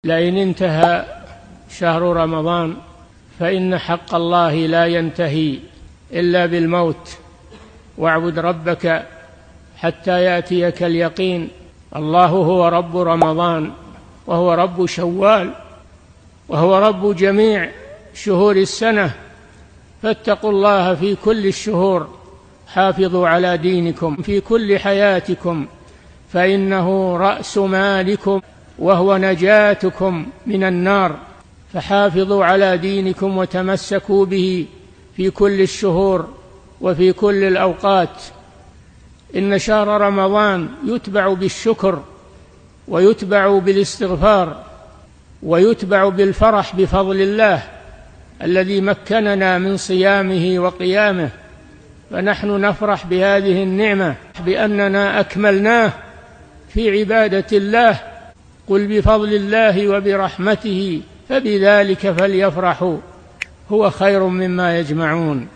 لئن انتهى شهر رمضان فإن حق الله لا ينتهي إلا بالموت، واعبد ربك حتى يأتيك اليقين. الله هو رب رمضان، وهو رب شوال، وهو رب جميع شهور السنة، فاتقوا الله في كل الشهور، حافظوا على دينكم في كل حياتكم، فإنه رأس مالكم وهو نجاتكم من النار، فحافظوا على دينكم وتمسكوا به في كل الشهور وفي كل الأوقات. إن شهر رمضان يتبع بالشكر، ويتبع بالاستغفار، ويتبع بالفرح بفضل الله الذي مكننا من صيامه وقيامه، فنحن نفرح بهذه النعمة بأننا أكملناه في عبادة الله. قل بفضل الله وبرحمته فبذلك فليفرحوا هو خير مما يجمعون.